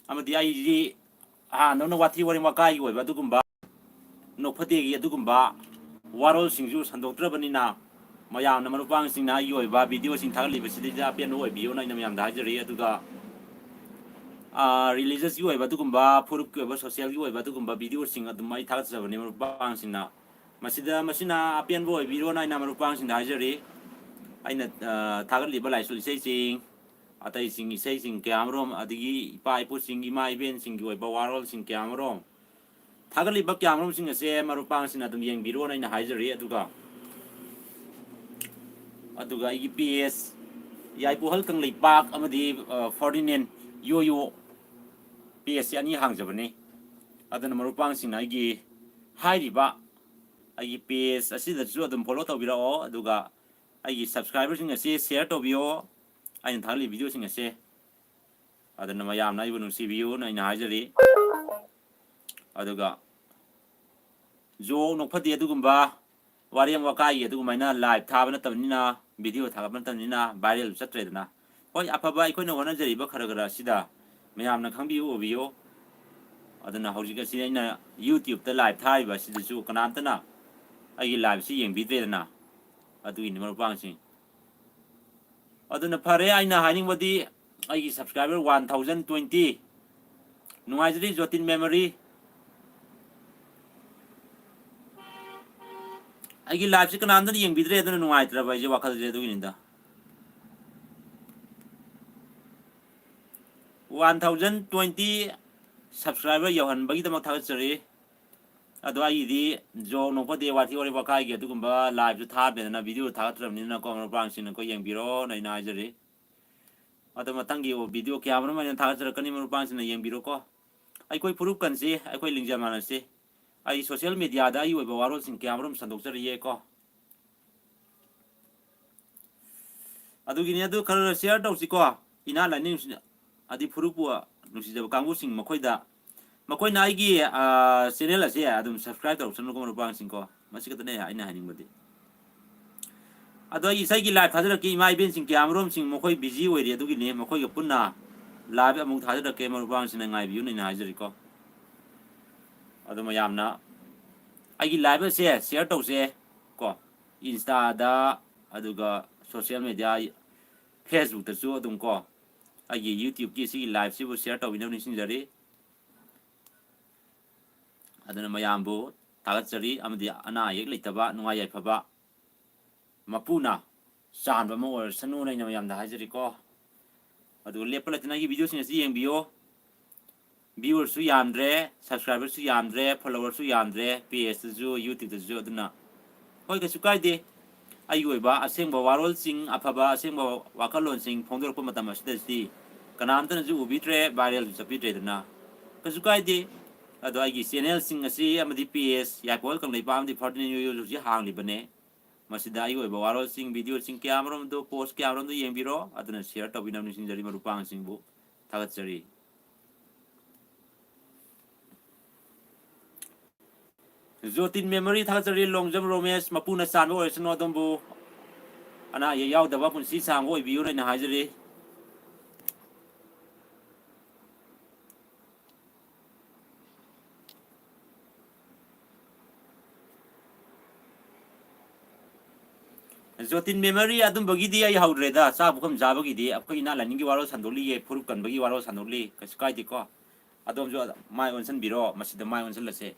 ꯑꯃꯗꯤ ꯑꯩꯗꯤ ꯅꯪꯅ ꯋꯥꯊꯤ ꯋꯥꯔꯦꯝ ꯋꯥꯀꯥꯏꯒꯤ ꯑꯣꯏꯕ ꯑꯗꯨꯒꯨꯝꯕ ꯅꯣꯛꯐꯗꯦꯒꯤ ꯑꯗꯨꯒꯨꯝꯕ ꯋꯥꯔꯣꯜꯁꯤꯡꯁꯨ ꯁꯟꯗꯣꯛꯇ꯭ꯔꯕꯅꯤꯅ ꯃꯌꯥꯝꯅ ꯃꯔꯨꯞꯄꯥꯡꯁꯤꯡꯅ ꯑꯩꯒꯤ ꯑꯣꯏꯕ ꯚꯤꯗꯤꯑꯣꯁꯤꯡ ꯊꯥꯒꯠꯂꯤꯕꯁꯤꯗꯩꯗ ꯑꯄꯦꯟꯕ ꯑꯣꯏꯕꯤꯌꯨꯅ ꯑꯩꯅ ꯃꯌꯥꯝꯗ ꯍꯥꯏꯖꯔꯤ ꯑꯗꯨꯒ ꯔꯤꯂꯤꯖꯁꯀꯤ ꯑꯣꯏꯕ ꯑꯗꯨꯒꯨꯝꯕ ꯐꯨꯔꯨꯞꯀꯤ ꯑꯣꯏꯕ ꯁꯣꯁꯤꯌꯦꯜꯒꯤ ꯑꯣꯏꯕ ꯑꯗꯨꯒꯨꯝꯕ ꯚꯤꯗꯤꯑꯣꯁꯤꯡ ꯑꯗꯨꯝ ꯑꯩ ꯊꯥꯒꯠꯆꯕꯅꯤ ꯃꯔꯨꯞꯄꯥꯡꯁꯤꯡꯅ ꯃꯁꯤꯅ ꯑꯄꯦꯟꯕ ꯑꯣꯏꯕꯤꯔꯣꯅ ꯑꯩꯅ ꯃꯔꯨꯞꯄꯥꯡꯁꯤꯡꯗ ꯍꯥꯏꯖꯔꯤ ꯑꯩꯅ ꯊꯥꯒꯠꯂꯤꯕ ꯂꯥꯏꯁꯣꯟ ꯏꯁꯩꯁꯤꯡ ꯑꯇꯩꯁꯤꯡ ꯏꯁꯩꯁꯤꯡ ꯀꯌꯥꯃꯔꯣꯝ ꯑꯗꯒꯤ ꯏꯄꯥ ꯏꯄꯨꯁꯤꯡ ꯏꯃꯥ ꯏꯕꯦꯟꯁꯤꯡꯒꯤ ꯑꯣꯏꯕ ꯋꯥꯔꯣꯜꯁꯤꯡ ꯀꯌꯥꯃꯔꯣꯝ ꯊꯥꯒꯠꯂꯤꯕ ꯀꯌꯥꯃꯔꯣꯝꯁꯤꯡ ꯑꯁꯦ ꯃꯔꯨꯞꯄꯥꯡꯁꯤꯡꯅ ꯑꯗꯨꯝ ꯌꯦꯡꯕꯤꯔꯣꯅ ꯑꯩꯅ ꯍꯥꯏꯖꯔꯤ ꯑꯗꯨꯒ ꯑꯩꯒꯤ PS ꯌꯥꯏꯄꯣꯍꯜ ꯀꯪꯂꯩꯄꯥꯛ ꯑꯃꯗꯤ ꯐꯔꯗꯤꯅꯦꯟ ꯌꯣꯌꯣ PS ꯑꯅꯤ ꯍꯥꯡꯖꯕꯅꯤ ꯑꯗꯨꯅ ꯃꯔꯨꯞꯄꯥꯡꯁꯤꯡꯅ ꯑꯩꯒꯤ ꯍꯥꯏꯔꯤꯕ ꯑꯩꯒꯤ ꯄꯦꯖ ꯑꯁꯤꯗꯁꯨ ꯑꯗꯨꯝ ꯐꯣꯂꯣ ꯇꯧꯕꯤꯔꯛꯑꯣ ꯑꯗꯨꯒ ꯑꯩꯒꯤ ꯁꯕꯁꯀ꯭ꯔꯥꯏꯕꯔꯁꯤꯡ ꯑꯁꯤ ꯁꯤꯌꯔ ꯇꯧꯕꯤꯌꯣ ꯑꯩꯅ ꯊꯥꯒꯠꯂꯤꯕ ꯚꯤꯗꯤꯑꯣꯁꯤꯡ ꯑꯁꯦ ꯑꯗꯨꯅ ꯃꯌꯥꯝꯅ ꯑꯩꯕꯨ ꯅꯨꯡꯁꯤꯕꯤꯌꯨꯅ ꯑꯩꯅ ꯍꯥꯏꯖꯔꯤ ꯑꯗꯨꯒ ꯖꯣꯛ ꯅꯣꯛꯐꯗꯦ ꯑꯗꯨꯒꯨꯝꯕ ꯋꯥꯔꯦꯝ ꯋꯥꯀꯥꯏꯒꯤ ꯑꯗꯨꯒꯨꯝꯃꯥꯏꯅ ꯂꯥꯏꯚ ꯊꯥꯕ ꯅꯠꯇꯕꯅꯤꯅ ꯚꯤꯗꯤꯑꯣ ꯊꯥꯒꯠꯄ ꯅꯠꯇꯕꯅꯤꯅ ꯚꯥꯏꯔꯦꯜ ꯆꯠꯇ꯭ꯔꯦꯗꯅ ꯍꯣꯏ ꯑꯐꯕ ꯑꯩꯈꯣꯏꯅ ꯍꯣꯠꯅꯖꯔꯤꯕ ꯈꯔ ꯑꯁꯤꯗ ꯃꯌꯥꯝꯅ ꯈꯪꯕꯤꯌꯨ ꯎꯕꯤꯌꯨ ꯑꯗꯨꯅ ꯍꯧꯖꯤꯛ ꯑꯁꯤ ꯑꯩꯅ ꯌꯨꯇ꯭ꯌꯨꯕꯇ ꯂꯥꯏꯚ ꯊꯥꯔꯤꯕ ꯑꯁꯤꯗꯁꯨ ꯀꯅꯥꯝꯇꯅ ꯑꯩꯒꯤ ꯂꯥꯏꯚꯁꯤ ꯌꯦꯡꯕꯤꯗ꯭ꯔꯦꯗꯅ ꯑꯗꯨꯒꯤꯅꯤ ꯃꯔꯨꯞꯄꯥꯡꯁꯤꯡ ꯑꯗꯨꯅ ꯐꯔꯦ ꯑꯩꯅ ꯍꯥꯏꯅꯤꯡꯕꯗꯤ ꯑꯩꯒꯤ ꯁꯕꯁꯀ꯭ꯔꯥꯏꯕꯔ 1020 ꯅꯨꯡꯉꯥꯏꯖꯔꯤ ꯖꯣꯇꯤꯟ ꯃꯦꯃꯣꯔꯤ ꯑꯩꯒꯤ ꯂꯥꯏꯚꯁꯤ ꯀꯅꯥꯝꯇꯅ ꯌꯦꯡꯕꯤꯗ꯭ꯔꯦ ꯑꯗꯨꯅ ꯅꯨꯡꯉꯥꯏꯇ꯭ꯔꯕ ꯑꯩꯁꯦ ꯋꯥꯈꯜꯁꯦ ꯑꯗꯨꯒꯤꯅꯤꯗ 1020 ꯁꯕꯁꯀ꯭ꯔꯥꯏꯕꯔ ꯌꯧꯍꯟꯕꯒꯤꯗꯃꯛ ꯊꯥꯒꯠꯆꯔꯤ ꯑꯗꯣ ꯑꯩꯒꯤꯗꯤ ꯖꯣꯛ ꯅꯣꯛꯐꯗꯦ ꯋꯥꯊꯤ ꯋꯥꯔꯦꯝ ꯋꯥꯀꯥꯏꯒꯤ ꯑꯗꯨꯒꯨꯝꯕ ꯂꯥꯏꯚꯁꯨ ꯊꯥꯗ꯭ꯔꯦꯗꯅ ꯚꯤꯗꯤꯑꯣ ꯊꯥꯒꯠꯇ꯭ꯔꯕꯅꯤꯅꯀꯣ ꯃꯔꯨꯞꯄꯥꯡꯁꯤꯡꯅꯀꯣ ꯌꯦꯡꯕꯤꯔꯣꯅ ꯑꯩꯅ ꯍꯥꯏꯖꯔꯤ ꯑꯗꯣ ꯃꯊꯪꯒꯤ ꯚꯤꯗꯤꯑꯣ ꯀꯌꯥꯃꯔꯨꯝ ꯑꯩꯅ ꯊꯥꯒꯠꯆꯔꯛꯀꯅꯤ ꯃꯔꯨꯞꯄꯥꯡꯁꯤꯡꯅ ꯌꯦꯡꯕꯤꯔꯣꯀꯣ ꯑꯩꯈꯣꯏ ꯐꯨꯔꯨꯞ ꯀꯟꯁꯤ ꯑꯩꯈꯣꯏ ꯂꯤꯡꯖꯦꯜ ꯃꯥꯟꯅꯁꯤ ꯑꯩ ꯁꯣꯁꯤꯌꯦꯜ ꯃꯤꯗꯤꯌꯥꯗ ꯑꯩꯒꯤ ꯑꯣꯏꯕ ꯋꯥꯔꯣꯜꯁꯤꯡ ꯀꯌꯥꯃꯔꯨꯝ ꯁꯟꯗꯣꯛꯆꯔꯤꯌꯦꯀꯣ ꯑꯗꯨꯒꯤꯅꯤ ꯑꯗꯨ ꯈꯔ ꯁꯤꯌꯔ ꯇꯧꯁꯤꯀꯣ ꯏꯅꯥ ꯂꯥꯏꯅꯤꯡ ꯑꯗꯤ ꯐꯨꯔꯨꯞꯄꯨ ꯅꯨꯡꯁꯤꯖꯕ ꯀꯥꯡꯕꯨꯁꯤꯡ ꯃꯈꯣꯏꯅ ꯑꯩꯒꯤ ꯆꯦꯅꯦꯜ ꯑꯁꯦ ꯑꯗꯨꯝ ꯁꯕꯁꯀ꯭ꯔꯥꯏꯕ ꯇꯧꯔꯛꯁꯅꯨꯀꯣ ꯃꯔꯨꯞꯄꯥꯡꯁꯤꯡꯀꯣ ꯃꯁꯤ ꯈꯛꯇꯅꯦ ꯑꯩꯅ ꯍꯥꯏꯅꯤꯡꯕꯗꯤ ꯑꯗꯣ ꯑꯩ ꯏꯁꯩꯒꯤ ꯂꯥꯏꯚ ꯊꯥꯖꯔꯛꯀꯦ ꯏꯃꯥ ꯏꯕꯦꯟꯁꯤꯡ ꯀꯌꯥꯃꯔꯣꯝꯁꯤꯡ ꯃꯈꯣꯏ ꯕꯤꯖꯤ ꯑꯣꯏꯔꯤ ꯑꯗꯨꯒꯤꯅꯤ ꯃꯈꯣꯏꯒ ꯄꯨꯟꯅ ꯂꯥꯏꯚ ꯑꯃꯨꯛ ꯊꯥꯖꯔꯛꯀꯦ ꯃꯔꯨꯞꯄꯥꯡꯁꯤꯡꯅ ꯉꯥꯏꯕꯤꯌꯨꯅ ꯑꯩꯅ ꯍꯥꯏꯖꯔꯤꯀꯣ ꯑꯗꯣ ꯃꯌꯥꯝꯅ ꯑꯩꯒꯤ ꯂꯥꯏꯚ ꯑꯁꯦ ꯁꯤꯌꯔ ꯇꯧꯁꯦ ꯀꯣ ꯏꯟꯁꯇꯥꯗ ꯑꯗꯨꯒ ꯁꯣꯁꯤꯌꯦꯜ ꯃꯤꯗꯤꯌꯥ ꯐꯦꯁꯕꯨꯛꯇꯁꯨ ꯑꯗꯨꯝ ꯀꯣ ꯑꯩꯒꯤ ꯌꯨꯇ꯭ꯌꯨꯕꯀꯤ ꯁꯤꯒꯤ ꯂꯥꯏꯚꯁꯤꯕꯨ ꯁꯤꯌꯔ ꯇꯧꯕꯤꯅꯕ ꯅꯤꯡꯁꯤꯡꯖꯔꯤ ꯑꯗꯨꯅ ꯃꯌꯥꯝꯕꯨ ꯊꯥꯒꯠꯆꯔꯤ ꯑꯃꯗꯤ ꯑꯅꯥ ꯑꯌꯦꯛ ꯂꯩꯇꯕ ꯅꯨꯡꯉꯥꯏ ꯌꯥꯏꯐꯕ ꯃꯄꯨꯅ ꯆꯥꯟꯕ ꯑꯃ ꯑꯣꯏꯔꯁꯅꯨꯅ ꯑꯩꯅ ꯃꯌꯥꯝꯗ ꯍꯥꯏꯖꯔꯤꯀꯣ ꯑꯗꯨꯒ ꯂꯦꯞꯄ ꯂꯩꯇꯅ ꯑꯩꯒꯤ ꯚꯤꯗꯤꯑꯣꯁꯤꯡ ꯑꯁꯤ ꯌꯦꯡꯕꯤꯌꯣ ꯚ꯭ꯌꯨꯋꯔꯁꯨ ꯌꯥꯝꯗ꯭ꯔꯦ ꯁꯕꯁꯀ꯭ꯔꯥꯏꯕꯔꯁꯨ ꯌꯥꯝꯗ꯭ꯔꯦ ꯐꯣꯂꯣꯋꯔꯁꯨ ꯌꯥꯝꯗ꯭ꯔꯦ ꯄꯦꯖꯇꯁꯨ ꯌꯨꯇ꯭ꯌꯨꯕꯇꯁꯨ ꯑꯗꯨꯅ ꯍꯣꯏ ꯀꯩꯁꯨ ꯀꯥꯏꯗꯦ ꯑꯩꯒꯤ ꯑꯣꯏꯕ ꯑꯁꯦꯡꯕ ꯋꯥꯔꯣꯜꯁꯤꯡ ꯑꯐꯕ ꯑꯁꯦꯡꯕ ꯋꯥꯈꯜꯂꯣꯟꯁꯤꯡ ꯐꯣꯡꯗꯣꯔꯛꯄ ꯃꯇꯝ ꯑꯁꯤꯗꯗꯤ ꯀꯅꯥꯝꯇꯅꯁꯨ ꯎꯕꯤꯗ꯭ꯔꯦ ꯚꯥꯏꯔꯦꯜꯁꯨ ꯆꯠꯄꯤꯗ꯭ꯔꯦꯗꯅ ꯀꯩꯁꯨ ꯀꯥꯏꯗꯦ ꯑꯗꯣ ꯑꯩꯒꯤ ꯆꯦꯅꯦꯜꯁꯤꯡ ꯑꯁꯤ ꯑꯃꯗꯤ ꯄꯦꯖ ꯌꯥꯏꯐꯣꯜ ꯀꯪꯂꯩꯄꯥꯛ ꯑꯃꯗꯤ ꯐꯔꯗꯤꯅꯦꯟ ꯌꯣꯌꯣ ꯍꯧꯖꯤꯛ ꯍꯥꯡꯂꯤꯕꯅꯦ ꯃꯁꯤꯗ ꯑꯩꯒꯤ ꯑꯣꯏꯕ ꯋꯥꯔꯣꯜꯁꯤꯡ ꯚꯤꯗꯤꯑꯣꯁꯤꯡ ꯀꯌꯥꯃꯔꯣꯝꯗꯣ ꯄꯣꯁ ꯀꯌꯥꯃꯔꯣꯝꯗꯣ ꯌꯦꯡꯕꯤꯔꯣ ꯑꯗꯨꯅ ꯁꯤꯌꯔ ꯇꯧꯕꯤꯅꯕ ꯅꯤꯡꯁꯤꯡꯖꯔꯤ ꯃꯔꯨꯞꯄꯥꯡꯁꯤꯡꯕꯨ ꯊꯥꯒꯠꯆꯔꯤ ꯖꯣꯇꯤꯟ ꯃꯦꯃꯣꯔꯤ ꯊꯥꯒꯠꯆꯔꯤ ꯂꯣꯡꯖꯝ ꯔꯣꯃꯦꯁ ꯃꯄꯨꯅ ꯆꯥꯟꯕ ꯑꯣꯏꯔꯁꯅꯨ ꯑꯗꯣꯝꯕꯨ ꯑꯅꯥ ꯑꯌꯦꯛ ꯌꯥꯎꯗꯕ ꯄꯨꯟꯁꯤ ꯁꯥꯡꯕ ꯑꯣꯏꯕꯤꯌꯨꯅ ꯑꯩꯅ ꯍꯥꯏꯖꯔꯤ ꯖꯣꯇꯤꯟ ꯃꯦꯃꯣꯔꯤ ꯑꯗꯨꯝꯕꯒꯤꯗꯤ ꯑꯩ ꯍꯧꯗ꯭ꯔꯦꯗ ꯆꯥꯛ ꯄꯨꯈꯝ ꯆꯥꯕꯒꯤꯗꯤ ꯑꯩꯈꯣꯏ ꯏꯅꯥꯠ ꯂꯥꯏꯅꯤꯡꯒꯤ ꯋꯥꯔꯣꯜ ꯁꯟꯗꯣꯛꯂꯤꯌꯦ ꯐꯨꯔꯨꯞ ꯀꯟꯕꯒꯤ ꯋꯥꯔꯣꯜ ꯁꯟꯗꯣꯛꯂꯤ ꯀꯩꯁꯨ ꯀꯥꯏꯗꯦꯀꯣ ꯑꯗꯣꯝꯁꯨ ꯃꯥꯏ ꯑꯣꯟꯁꯤꯟꯕꯤꯔꯣ ꯃꯁꯤꯗ ꯃꯥꯏ ꯑꯣꯟꯁꯤꯜꯂꯁꯦ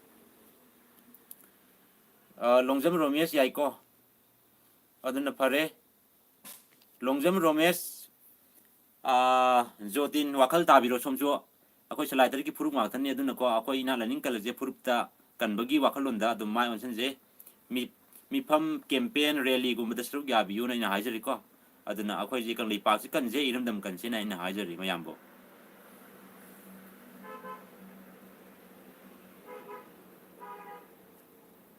ꯂꯣꯡꯖꯝ ꯔꯣꯃꯦꯁ ꯌꯥꯏꯀꯣ ꯑꯗꯨꯅ ꯐꯔꯦ ꯂꯣꯡꯖꯝ ꯔꯣꯃꯦꯁ ꯖꯣꯇꯤꯟ ꯋꯥꯈꯜ ꯇꯥꯕꯤꯔꯣ ꯁꯣꯝꯁꯨ ꯑꯩꯈꯣꯏ ꯁꯂꯥꯏꯇꯔꯒꯤ ꯐꯨꯔꯨꯞ ꯉꯥꯛꯇꯅꯤ ꯑꯗꯨꯅꯀꯣ ꯑꯩꯈꯣꯏ ꯏꯅꯥꯠ ꯂꯥꯏꯅꯤꯡ ꯀꯜꯂꯁꯦ ꯐꯨꯔꯨꯞꯇ ꯀꯟꯕꯒꯤ ꯋꯥꯈꯜꯂꯣꯟꯗ ꯑꯗꯨꯝ ꯃꯥꯏ ꯑꯣꯟꯁꯤꯟꯖꯩ ꯃꯤꯐꯝ ꯀꯦꯝꯄꯦꯟ ꯔꯦꯂꯤꯒꯨꯝꯕꯗ ꯁꯔꯨꯛ ꯌꯥꯕꯤꯌꯨꯅ ꯑꯩꯅ ꯍꯥꯏꯖꯔꯤꯀꯣ ꯑꯗꯨꯅ ꯑꯩꯈꯣꯏꯁꯤ ꯀꯪꯂꯩꯄꯥꯛꯁꯤ ꯀꯟꯖꯩ ꯏꯔꯝꯗꯝ ꯀꯟꯁꯦꯅ ꯑꯩꯅ ꯍꯥꯏꯖꯔꯤ ꯃꯌꯥꯝꯕꯨ